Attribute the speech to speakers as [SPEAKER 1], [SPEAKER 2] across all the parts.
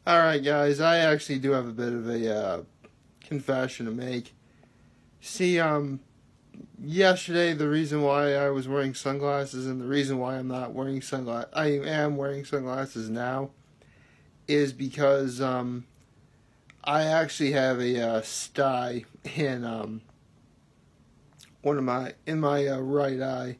[SPEAKER 1] Alright guys, I actually do have a bit of a confession to make. See, yesterday the reason why I was wearing sunglasses and the reason why I'm not wearing sunglasses, I am wearing sunglasses now, is because I actually have a sty in my right eye.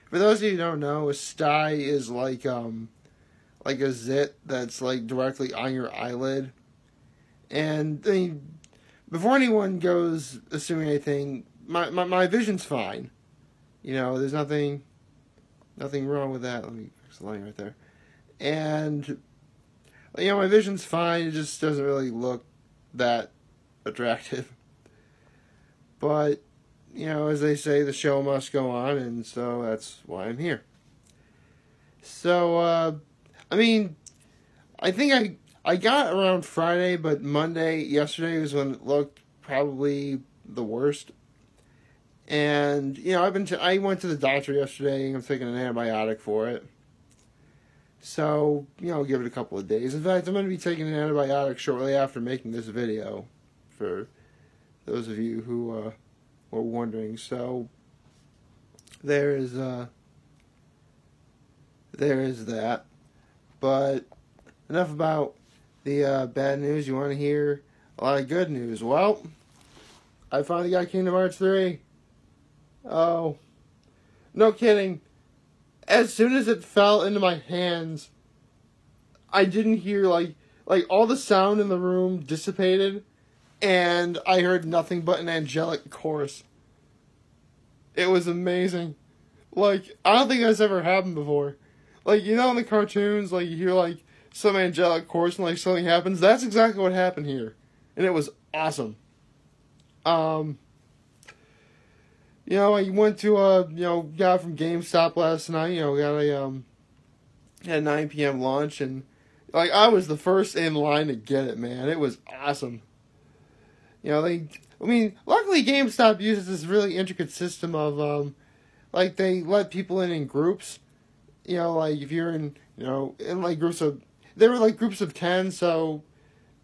[SPEAKER 1] For those of you who don't know, a sty is like a zit that's like directly on your eyelid. And I mean, before anyone goes assuming anything, my vision's fine. You know, there's nothing wrong with that. Let me fix the line right there. And my vision's fine. It just doesn't really look that attractive. But as they say, the show must go on, and so that's why I'm here. So, I think I got around Friday, but yesterday was when it looked probably the worst. And, I went to the doctor yesterday, and I'm taking an antibiotic for it. So, I'll give it a couple of days. In fact, I'm going to be taking an antibiotic shortly after making this video, for those of you who were wondering. So, there is that. But enough about the bad news. You want to hear a lot of good news? Well, I finally got Kingdom Hearts 3. Oh, no kidding. As soon as it fell into my hands, I didn't hear, like all the sound in the room dissipated, and I heard nothing but an angelic chorus. It was amazing. I don't think that's ever happened before. In the cartoons, you hear, some angelic chorus and, something happens. That's exactly what happened here. And it was awesome. I went to, got from GameStop last night, had a 9 p.m. launch, and, I was the first in line to get it, man. It was awesome. Luckily GameStop uses this really intricate system of, they let people in groups. If you're in groups of, there were groups of 10, so,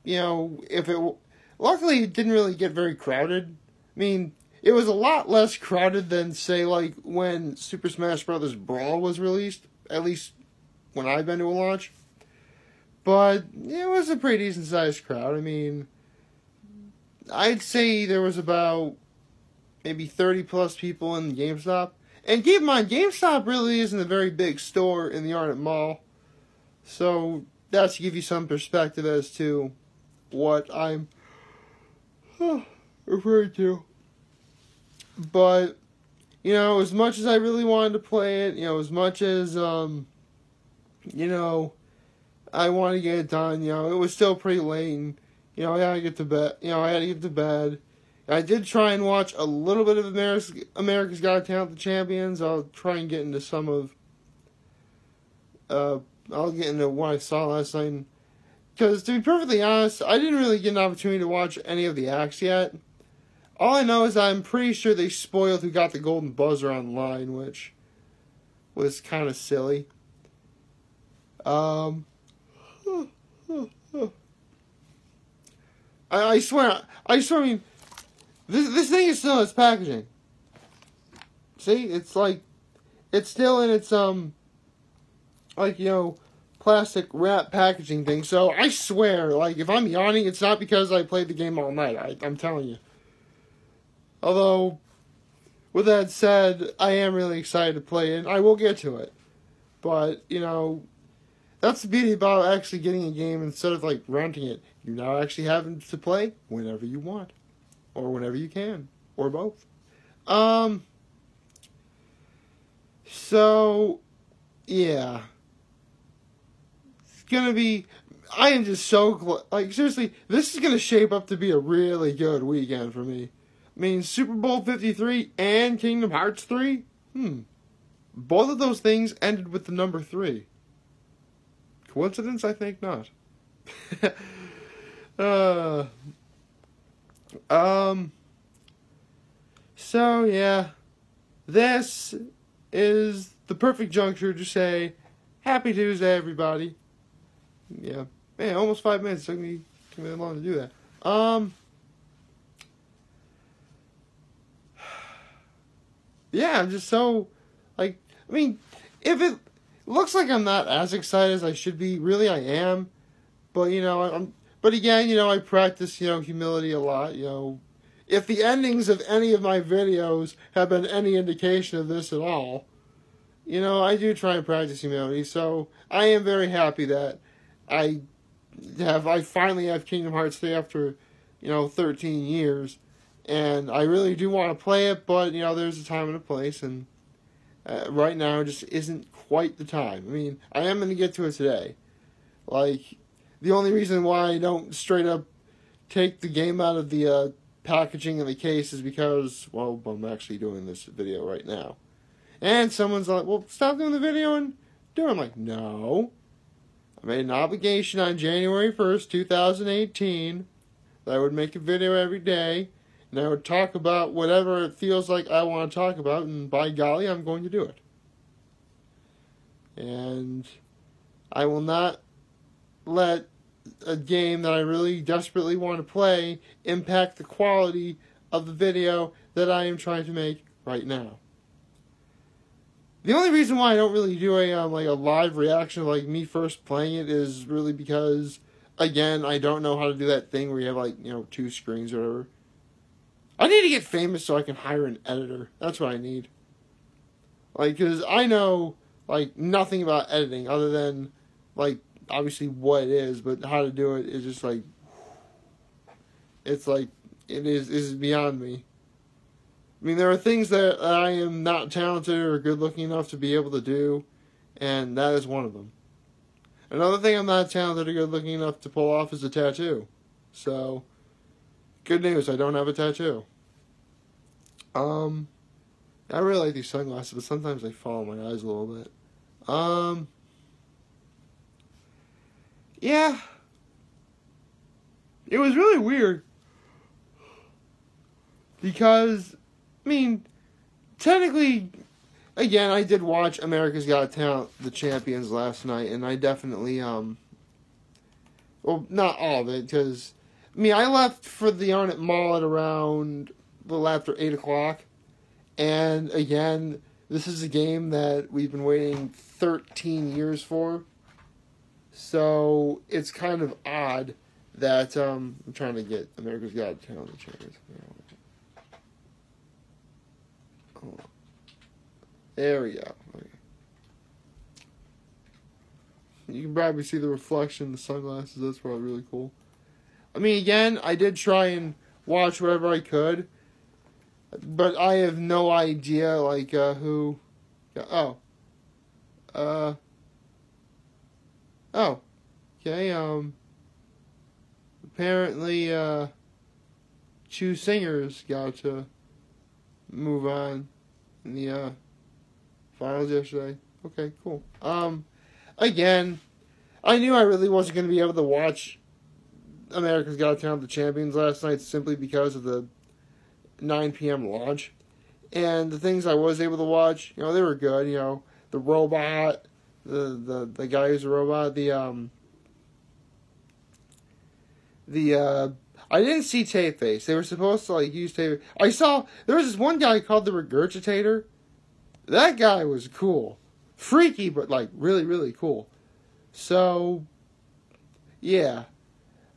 [SPEAKER 1] luckily it didn't really get very crowded. It was a lot less crowded than, say, when Super Smash Bros. Brawl was released, at least when I've been to a launch. But it was a pretty decent sized crowd. I'd say there was about maybe 30 plus people in GameStop. And keep in mind, GameStop really isn't a very big store in the Arnott Mall. So, that's to give you some perspective as to what I'm referring to. But, as much as I really wanted to play it, as much as, I wanted to get it done, it was still pretty late, and, I had to get to bed. I did try and watch a little bit of America's Got Talent, the Champions. I'll try and get into some of, I'll get into what I saw last night. Because, to be perfectly honest, I didn't really get an opportunity to watch any of the acts yet. All I know is I'm pretty sure they spoiled who got the golden buzzer online, which was kind of silly. I swear, this thing is still in its packaging. See, it's still in its, plastic wrap packaging thing. So, I swear, if I'm yawning, it's not because I played the game all night. I'm telling you. Although, with that said, I am really excited to play it, and I will get to it. But, that's the beauty about actually getting a game instead of, renting it. You're now actually having to play whenever you want. Or whenever you can. Or both. So, yeah. It's gonna be, I am just so, seriously, this is gonna shape up to be a really good weekend for me. Super Bowl 53 and Kingdom Hearts 3? Both of those things ended with the number 3. Coincidence? I think not. So, yeah. This is the perfect juncture to say, Happy Tuesday, everybody. Yeah. Man, almost 5 minutes. It took me that long to do that. Yeah, I'm just so, like, I mean, if it looks like I'm not as excited as I should be, really I am. But, but again, I practice, humility a lot, If the endings of any of my videos have been any indication of this at all, I do try and practice humility. So I am very happy that I finally have Kingdom Hearts 3 after, 13 years. And I really do want to play it, but, there's a time and a place, and right now just isn't quite the time. I mean, I am going to get to it today. Like, the only reason why I don't straight up take the game out of the packaging and the case is because, well, I'm actually doing this video right now. And someone's like, well, stop doing the video and do it. I'm like, no. I made an obligation on January 1st, 2018, that I would make a video every day, and I would talk about whatever it feels like I want to talk about, and by golly, I'm going to do it. And I will not let a game that I really desperately want to play impact the quality of the video that I am trying to make right now. The only reason why I don't really do a live reaction of like me first playing it is really because, again, I don't know how to do that thing where you have 2 screens or whatever. I need to get famous so I can hire an editor. That's what I need. Because I know nothing about editing other than obviously what it is, but how to do it is just it is beyond me. I mean, there are things that I am not talented or good looking enough to be able to do, and that is one of them. Another thing I'm not talented or good looking enough to pull off is a tattoo. So, good news, I don't have a tattoo. I really like these sunglasses, but sometimes they fall in my eyes a little bit. Yeah. It was really weird. Because, I mean, technically, again, I did watch America's Got Talent, The Champions last night, and I definitely, well, not all of it, because, I left for the Arnott Mall at around a little after 8 o'clock, and again, this is a game that we've been waiting 13 years for, so it's kind of odd that, I'm trying to get America's Got Talent, The Champions. There we go. Okay. You can probably see the reflection in the sunglasses. That's probably really cool. Again, I did try and watch whatever I could, but I have no idea, who... Oh. Oh. Okay, apparently, 2 singers got to move on in the, finals yesterday. Okay, cool. Again, I knew I really wasn't going to be able to watch America's Got Talent, The Champions last night simply because of the 9 p.m. launch. And the things I was able to watch, they were good. The robot, the guy who's a robot, I didn't see Tapeface. They were supposed to use Tapeface. I saw there was this one guy called the Regurgitator. That guy was cool. Freaky, but really, really cool. So, yeah.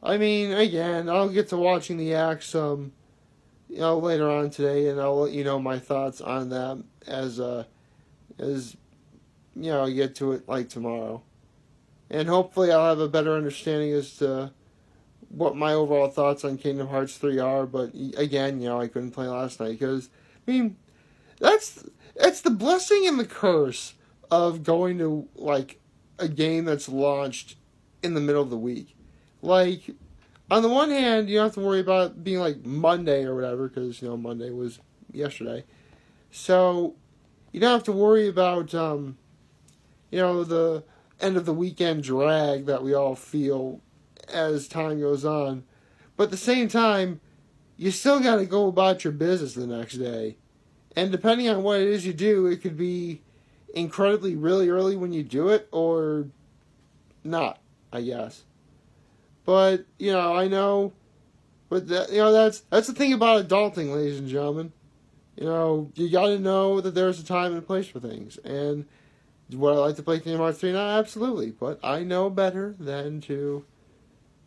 [SPEAKER 1] Again, I'll get to watching the acts later on today, and I'll let you know my thoughts on that as I get to it tomorrow. And hopefully I'll have a better understanding as to what my overall thoughts on Kingdom Hearts 3 are, but again, I couldn't play last night because, it's the blessing and the curse of going to, a game that's launched in the middle of the week. On the one hand, you don't have to worry about it being, Monday or whatever, because, Monday was yesterday. So, you don't have to worry about, the end of the weekend drag that we all feel as time goes on. But at the same time, you still got to go about your business the next day. And depending on what it is you do, it could be incredibly really early when you do it, or not, I guess. But, I know, but that's the thing about adulting, ladies and gentlemen. You gotta know that there's a time and a place for things. And would I like to play Kingdom Hearts 3 now? Absolutely. But I know better than to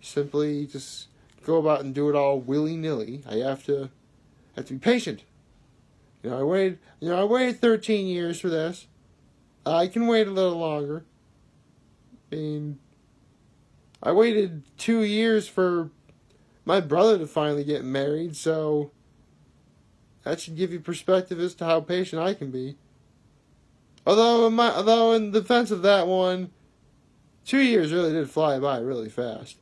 [SPEAKER 1] simply just go about and do it all willy-nilly. I have to be patient. I waited 13 years for this. I can wait a little longer. I mean, I waited 2 years for my brother to finally get married, so that should give you perspective as to how patient I can be. Although in defense of that one, 2 years really did fly by really fast.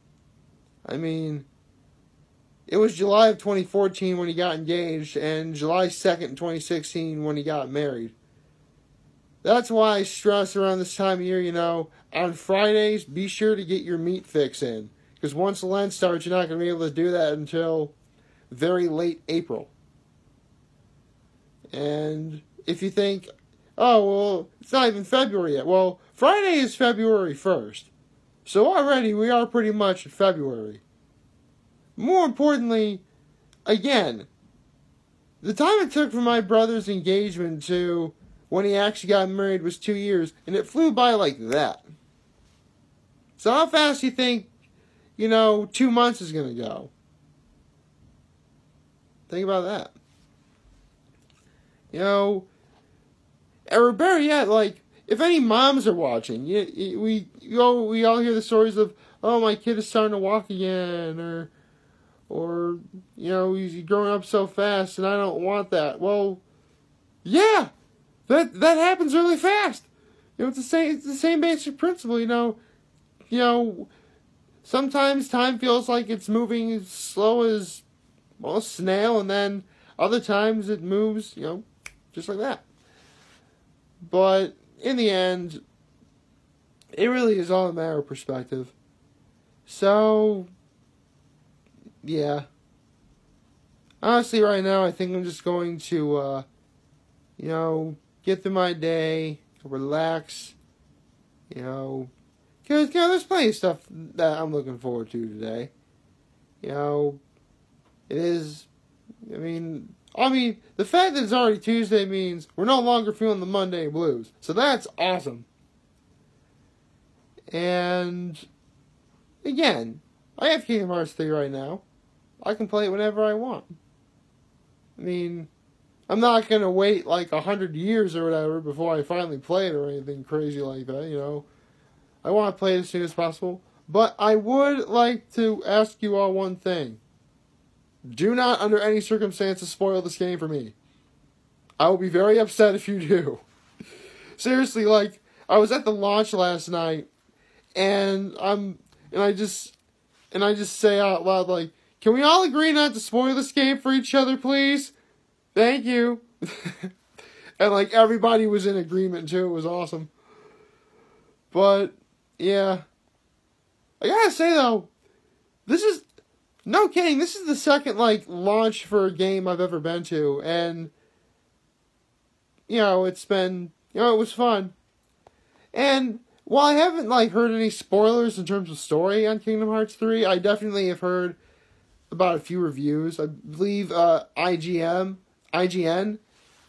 [SPEAKER 1] I mean, it was July of 2014 when he got engaged, and July 2nd, 2016 when he got married. That's why I stress around this time of year, on Fridays, be sure to get your meat fix in. Because once Lent starts, you're not going to be able to do that until very late April. And if you think, oh, well, it's not even February yet. Well, Friday is February 1st. So already we are pretty much in February. More importantly, again, the time it took from my brother's engagement to when he actually got married was 2 years, and it flew by like that. So how fast do you think, 2 months is going to go? Think about that. Or better yet, if any moms are watching, we all hear the stories of, oh, my kid is starting to walk again, or he's growing up so fast and I don't want that. Well, yeah, that happens really fast. It's the same basic principle. Sometimes time feels like it's moving as slow as a snail, and then other times it moves, just like that. But in the end, it really is all a matter of perspective. So, yeah. Honestly, right now, I think I'm just going to, get through my day, relax, because, there's plenty of stuff that I'm looking forward to today. It is, the fact that it's already Tuesday means we're no longer feeling the Monday blues. So that's awesome. And, again, I have Kingdom Hearts 3 right now. I can play it whenever I want. I'm not going to wait 100 years or whatever before I finally play it or anything crazy like that, I want to play it as soon as possible. But I would like to ask you all one thing. Do not, under any circumstances, spoil this game for me. I will be very upset if you do. Seriously, I was at the launch last night, and I just say out loud, can we all agree not to spoil this game for each other, please? Thank you. And everybody was in agreement too. It was awesome. But yeah, I gotta say though, this is no kidding. This is the second launch for a game I've ever been to, and it's been it was fun. And while I haven't heard any spoilers in terms of story on Kingdom Hearts 3, I definitely have heard about a few reviews. I believe IGN,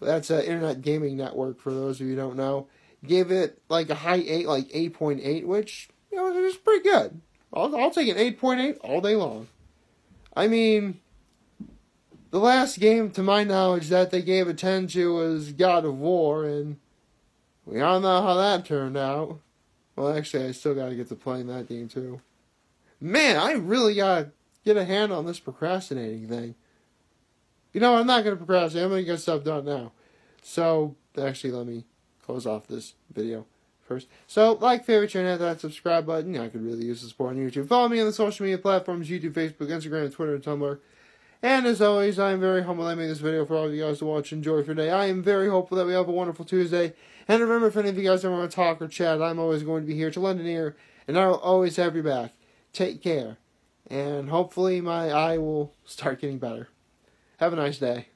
[SPEAKER 1] that's an Internet Gaming Network for those of you who don't know, gave it a high 8, 8.8, which is pretty good. I'll take an 8.8 all day long. The last game, to my knowledge, that they gave a 10 to was God of War, and we all know how that turned out. Well, actually, I still gotta get to playing that game, too. Man, I really gotta get a hand on this procrastinating thing. I'm not gonna procrastinate. I'm gonna get stuff done now. So, actually, let me close off this video first. So, favorite, share, and hit that subscribe button. I could really use the support on YouTube. Follow me on the social media platforms, YouTube, Facebook, Instagram, Twitter, and Tumblr. And as always, I am very humble that I made this video for all of you guys to watch and enjoy for today. I am very hopeful that we have a wonderful Tuesday. And remember, if any of you guys ever want to talk or chat, I'm always going to be here to lend an ear, and I will always have your back. Take care. And hopefully my eye will start getting better. Have a nice day.